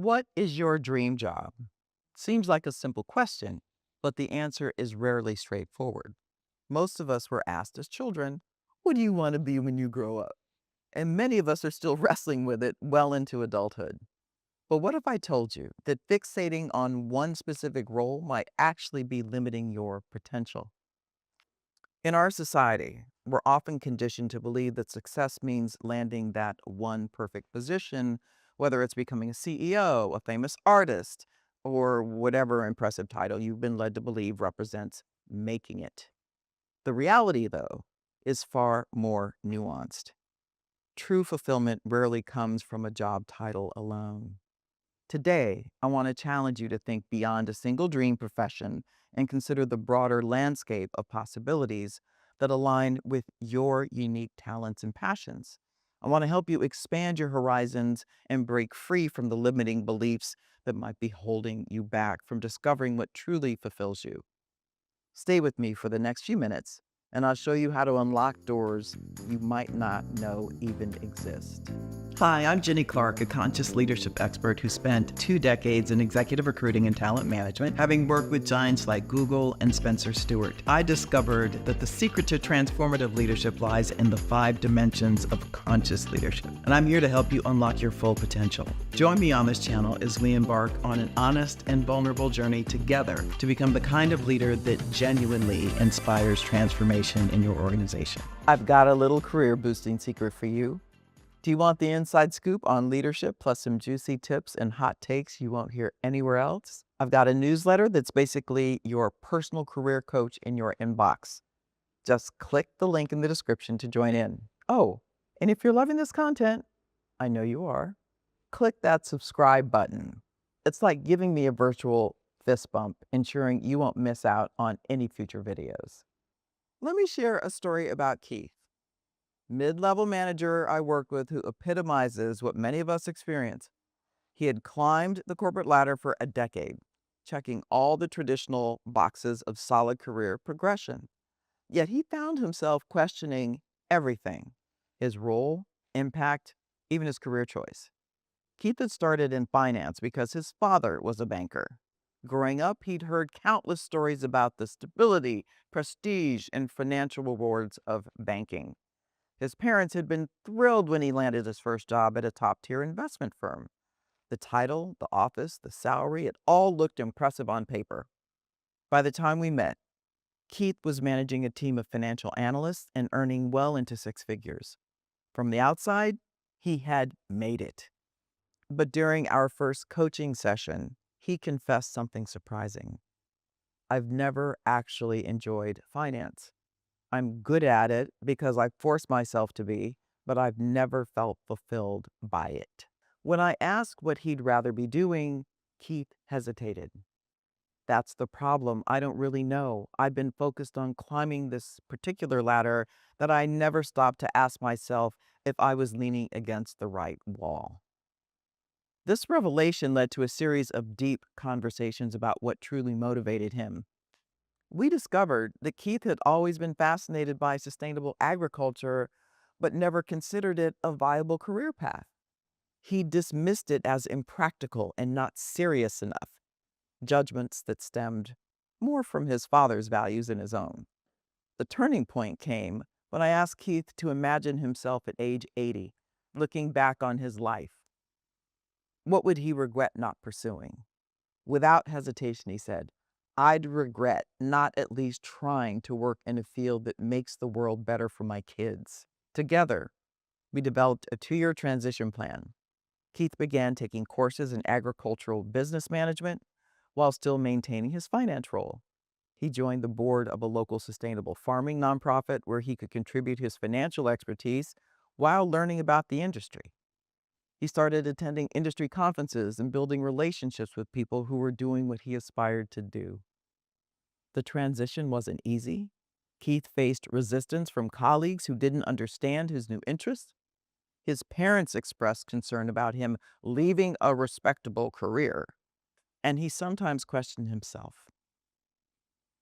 What is your dream job? Seems like a simple question, but the answer is rarely straightforward. Most of us were asked as children, what do you want to be when you grow up? And many of us are still wrestling with it well into adulthood. But what if I told you that fixating on one specific role might actually be limiting your potential? In our society, we're often conditioned to believe that success means landing that one perfect position, whether it's becoming a CEO, a famous artist, or whatever impressive title you've been led to believe represents making it. The reality, though, is far more nuanced. True fulfillment rarely comes from a job title alone. Today, I want to challenge you to think beyond a single dream profession and consider the broader landscape of possibilities that align with your unique talents and passions. I want to help you expand your horizons and break free from the limiting beliefs that might be holding you back from discovering what truly fulfills you. Stay with me for the next few minutes, and I'll show you how to unlock doors you might not know even exist. Hi, I'm Jenny Clark, a conscious leadership expert who spent 2 decades in executive recruiting and talent management, having worked with giants like Google and Spencer Stuart. I discovered that the secret to transformative leadership lies in the 5 dimensions of conscious leadership, and I'm here to help you unlock your full potential. Join me on this channel as we embark on an honest and vulnerable journey together to become the kind of leader that genuinely inspires transformation in your organization. I've got a little career boosting secret for you. Do you want the inside scoop on leadership plus some juicy tips and hot takes you won't hear anywhere else? I've got a newsletter that's basically your personal career coach in your inbox. Just click the link in the description to join in. Oh, and if you're loving this content, I know you are, click that subscribe button. It's like giving me a virtual fist bump, ensuring you won't miss out on any future videos. Let me share a story about Keith, mid-level manager I worked with who epitomizes what many of us experience. He had climbed the corporate ladder for a decade, checking all the traditional boxes of solid career progression. Yet he found himself questioning everything: his role, impact, even his career choice. Keith had started in finance because his father was a banker. Growing up, he'd heard countless stories about the stability, prestige, and financial rewards of banking. His parents had been thrilled when he landed his first job at a top-tier investment firm. The title, the office, the salary, it all looked impressive on paper. By the time we met, Keith was managing a team of financial analysts and earning well into 6 figures. From the outside, he had made it. But during our first coaching session, he confessed something surprising. I've never actually enjoyed finance. I'm good at it because I forced myself to be, but I've never felt fulfilled by it. When I asked what he'd rather be doing, Keith hesitated. That's the problem. I don't really know. I've been focused on climbing this particular ladder that I never stopped to ask myself if I was leaning against the right wall. This revelation led to a series of deep conversations about what truly motivated him. We discovered that Keith had always been fascinated by sustainable agriculture, but never considered it a viable career path. He dismissed it as impractical and not serious enough, judgments that stemmed more from his father's values than his own. The turning point came when I asked Keith to imagine himself at age 80, looking back on his life. What would he regret not pursuing? Without hesitation, he said, I'd regret not at least trying to work in a field that makes the world better for my kids. Together, we developed a 2-year transition plan. Keith began taking courses in agricultural business management while still maintaining his finance role. He joined the board of a local sustainable farming nonprofit where he could contribute his financial expertise while learning about the industry. He started attending industry conferences and building relationships with people who were doing what he aspired to do. The transition wasn't easy. Keith faced resistance from colleagues who didn't understand his new interests. His parents expressed concern about him leaving a respectable career, and he sometimes questioned himself,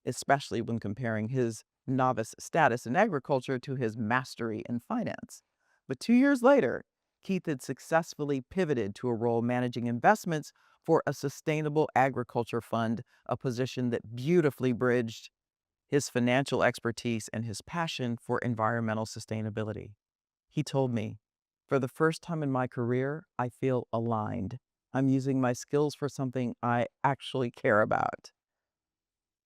especially when comparing his novice status in agriculture to his mastery in finance. But 2 years later, Keith had successfully pivoted to a role managing investments for a sustainable agriculture fund, a position that beautifully bridged his financial expertise and his passion for environmental sustainability. He told me, "For the first time in my career, I feel aligned. I'm using my skills for something I actually care about."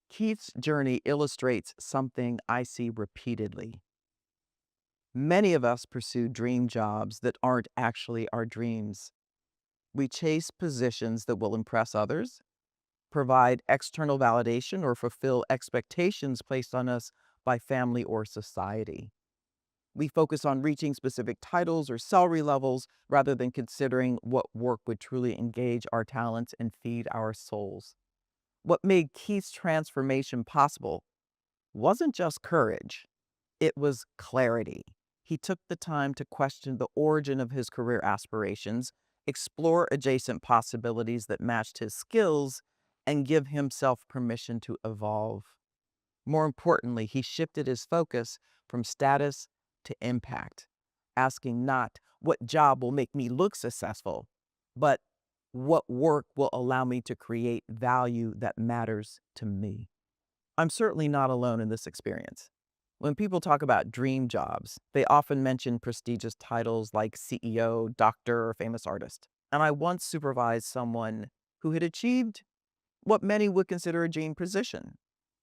Keith's journey illustrates something I see repeatedly. Many of us pursue dream jobs that aren't actually our dreams. We chase positions that will impress others, provide external validation, or fulfill expectations placed on us by family or society. We focus on reaching specific titles or salary levels rather than considering what work would truly engage our talents and feed our souls. What made Keith's transformation possible wasn't just courage, it was clarity. He took the time to question the origin of his career aspirations, explore adjacent possibilities that matched his skills, and give himself permission to evolve. More importantly, he shifted his focus from status to impact, asking not what job will make me look successful, but what work will allow me to create value that matters to me. I'm certainly not alone in this experience. When people talk about dream jobs, they often mention prestigious titles like CEO, doctor, or famous artist. And I once supervised someone who had achieved what many would consider a dream position.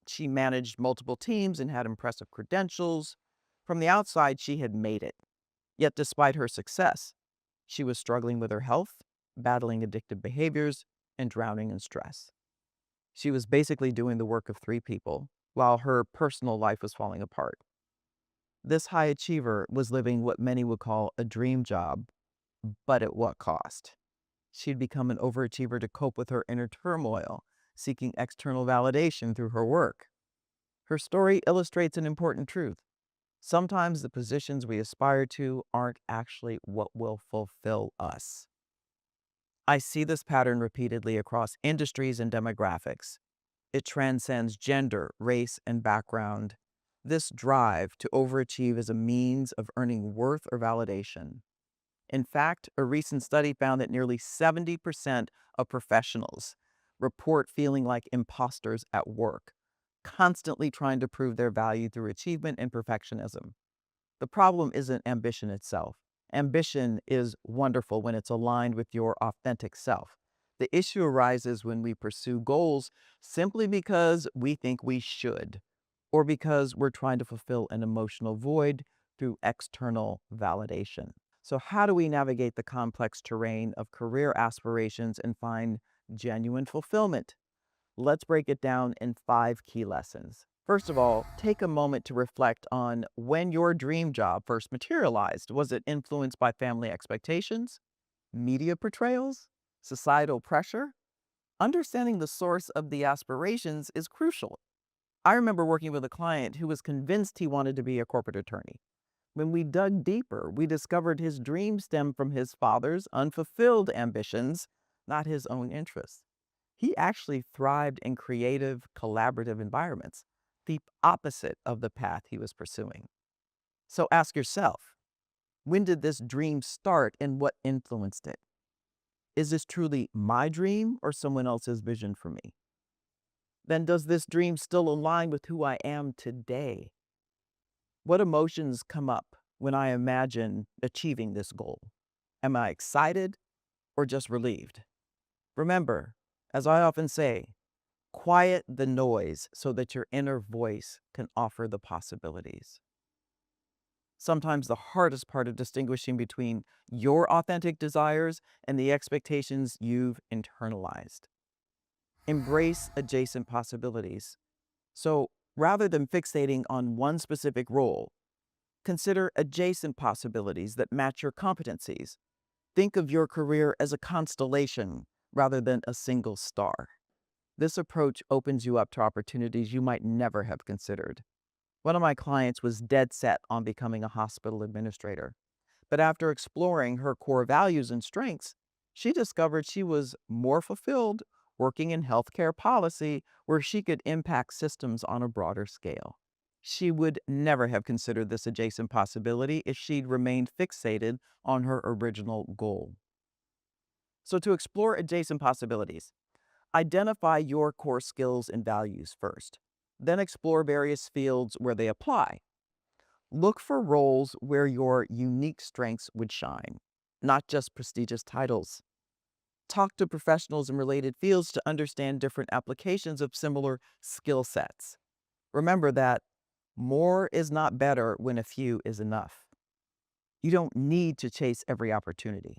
She managed multiple teams and had impressive credentials. From the outside, she had made it. Yet, despite her success, she was struggling with her health, battling addictive behaviors, and drowning in stress. She was basically doing the work of three people, while her personal life was falling apart. This high achiever was living what many would call a dream job, but at what cost? She'd become an overachiever to cope with her inner turmoil, seeking external validation through her work. Her story illustrates an important truth. Sometimes the positions we aspire to aren't actually what will fulfill us. I see this pattern repeatedly across industries and demographics. It transcends gender, race, and background. This drive to overachieve is a means of earning worth or validation. In fact, a recent study found that nearly 70% of professionals report feeling like imposters at work, constantly trying to prove their value through achievement and perfectionism. The problem isn't ambition itself. Ambition is wonderful when it's aligned with your authentic self. The issue arises when we pursue goals simply because we think we should, or because we're trying to fulfill an emotional void through external validation. So, how do we navigate the complex terrain of career aspirations and find genuine fulfillment? Let's break it down in 5 key lessons. First of all, take a moment to reflect on when your dream job first materialized. Was it influenced by family expectations, media portrayals, societal pressure? Understanding the source of the aspirations is crucial. I remember working with a client who was convinced he wanted to be a corporate attorney. When we dug deeper, we discovered his dream stemmed from his father's unfulfilled ambitions, not his own interests. He actually thrived in creative, collaborative environments, the opposite of the path he was pursuing. So ask yourself, when did this dream start and what influenced it? Is this truly my dream or someone else's vision for me? Then does this dream still align with who I am today? What emotions come up when I imagine achieving this goal? Am I excited or just relieved? Remember, as I often say, quiet the noise so that your inner voice can offer the possibilities. Sometimes the hardest part of distinguishing between your authentic desires and the expectations you've internalized. Embrace adjacent possibilities. So rather than fixating on one specific role, consider adjacent possibilities that match your competencies. Think of your career as a constellation rather than a single star. This approach opens you up to opportunities you might never have considered. One of my clients was dead set on becoming a hospital administrator, but after exploring her core values and strengths, she discovered she was more fulfilled working in healthcare policy where she could impact systems on a broader scale. She would never have considered this adjacent possibility if she'd remained fixated on her original goal. So, to explore adjacent possibilities, identify your core skills and values first. Then explore various fields where they apply. Look for roles where your unique strengths would shine, not just prestigious titles. Talk to professionals in related fields to understand different applications of similar skill sets. Remember that more is not better when a few is enough. You don't need to chase every opportunity.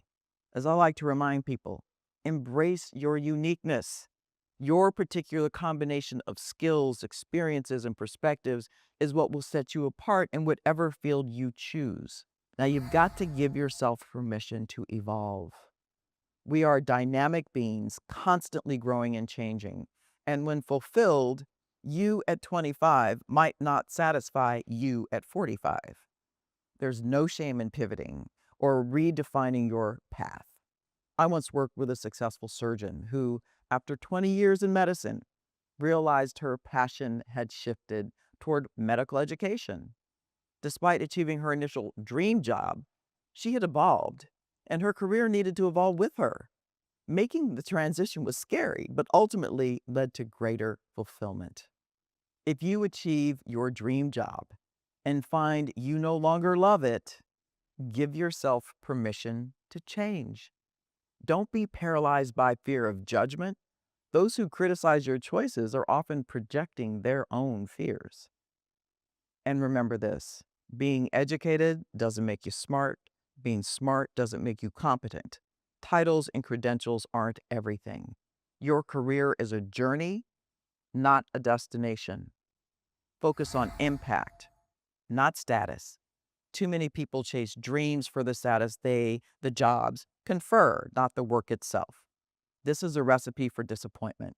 As I like to remind people, embrace your uniqueness. Your particular combination of skills, experiences, and perspectives is what will set you apart in whatever field you choose. Now, you've got to give yourself permission to evolve. We are dynamic beings, constantly growing and changing. And when fulfilled, you at 25 might not satisfy you at 45. There's no shame in pivoting or redefining your path. I once worked with a successful surgeon who, after 20 years in medicine, realized her passion had shifted toward medical education. Despite achieving her initial dream job, she had evolved, and her career needed to evolve with her. Making the transition was scary, but ultimately led to greater fulfillment. If you achieve your dream job and find you no longer love it, give yourself permission to change. Don't be paralyzed by fear of judgment. Those who criticize your choices are often projecting their own fears. And remember this: being educated doesn't make you smart, being smart doesn't make you competent. Titles and credentials aren't everything. Your career is a journey, not a destination. Focus on impact, not status. Too many people chase dreams for the status the jobs, confer, not the work itself. This is a recipe for disappointment.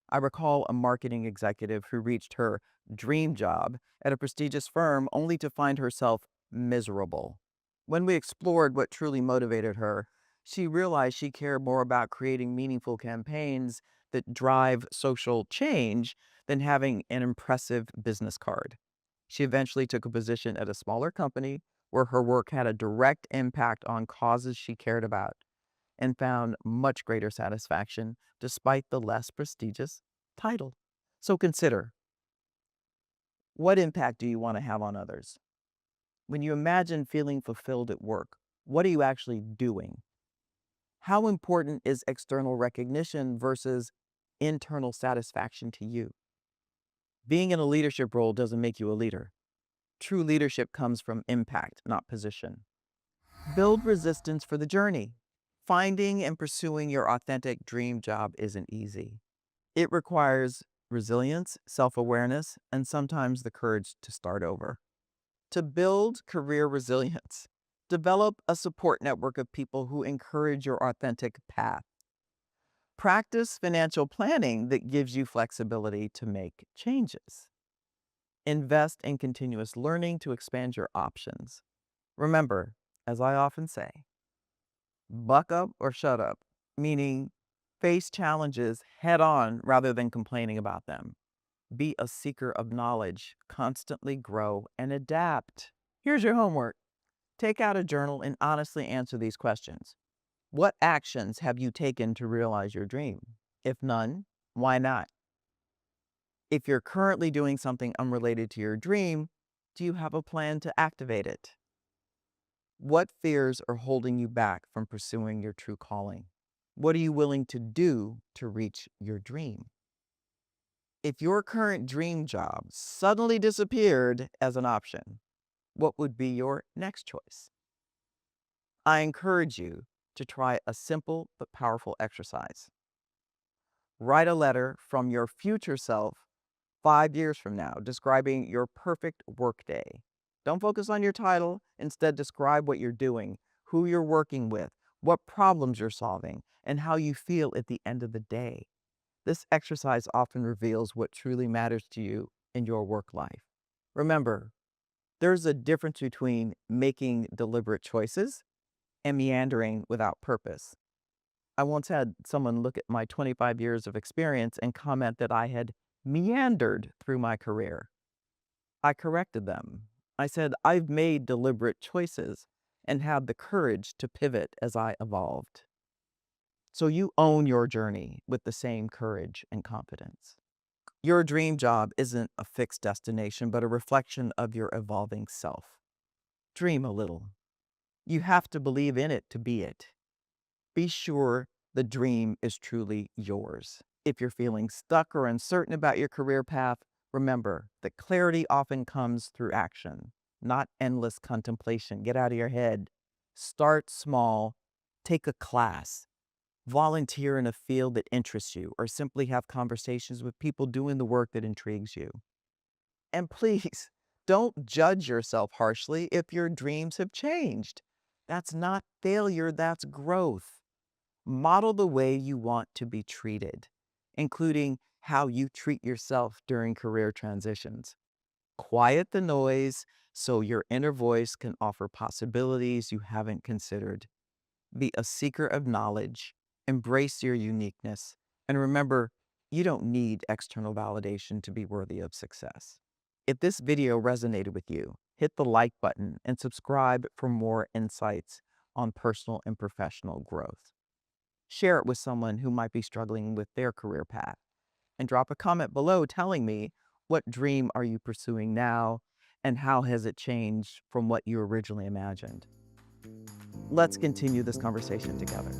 I recall a marketing executive who reached her dream job at a prestigious firm only to find herself miserable. When we explored what truly motivated her, she realized she cared more about creating meaningful campaigns that drive social change than having an impressive business card. She eventually took a position at a smaller company where her work had a direct impact on causes she cared about and found much greater satisfaction despite the less prestigious title. So consider, what impact do you want to have on others? When you imagine feeling fulfilled at work, what are you actually doing? How important is external recognition versus internal satisfaction to you? Being in a leadership role doesn't make you a leader. True leadership comes from impact, not position. Build resistance for the journey. Finding and pursuing your authentic dream job isn't easy. It requires resilience, self awareness, and sometimes the courage to start over. To build career resilience, develop a support network of people who encourage your authentic path. Practice financial planning that gives you flexibility to make changes. Invest in continuous learning to expand your options. Remember, as I often say, buck up or shut up, meaning face challenges head on rather than complaining about them. Be a seeker of knowledge, constantly grow and adapt. Here's your homework. Take out a journal and honestly answer these questions. What actions have you taken to realize your dream? If none, why not? If you're currently doing something unrelated to your dream, do you have a plan to activate it? What fears are holding you back from pursuing your true calling? What are you willing to do to reach your dream? If your current dream job suddenly disappeared as an option, what would be your next choice? I encourage you to try a simple but powerful exercise. Write a letter from your future self 5 years from now, describing your perfect workday. Don't focus on your title. Instead, describe what you're doing, who you're working with, what problems you're solving, and how you feel at the end of the day. This exercise often reveals what truly matters to you in your work life. Remember, there's a difference between making deliberate choices and meandering without purpose. I once had someone look at my 25 years of experience and comment that I had meandered through my career. I corrected them. I said, I've made deliberate choices and had the courage to pivot as I evolved. So you own your journey with the same courage and confidence. Your dream job isn't a fixed destination, but a reflection of your evolving self. Dream a little. You have to believe in it to be it. Be sure the dream is truly yours. If you're feeling stuck or uncertain about your career path, remember that clarity often comes through action, not endless contemplation. Get out of your head. Start small. Take a class. Volunteer in a field that interests you, or simply have conversations with people doing the work that intrigues you. And please, don't judge yourself harshly if your dreams have changed. That's not failure, that's growth. Model the way you want to be treated, including how you treat yourself during career transitions. Quiet the noise so your inner voice can offer possibilities you haven't considered. Be a seeker of knowledge, embrace your uniqueness, and remember, you don't need external validation to be worthy of success. If this video resonated with you, hit the like button and subscribe for more insights on personal and professional growth. Share it with someone who might be struggling with their career path, and drop a comment below telling me, what dream are you pursuing now and how has it changed from what you originally imagined? Let's continue this conversation together.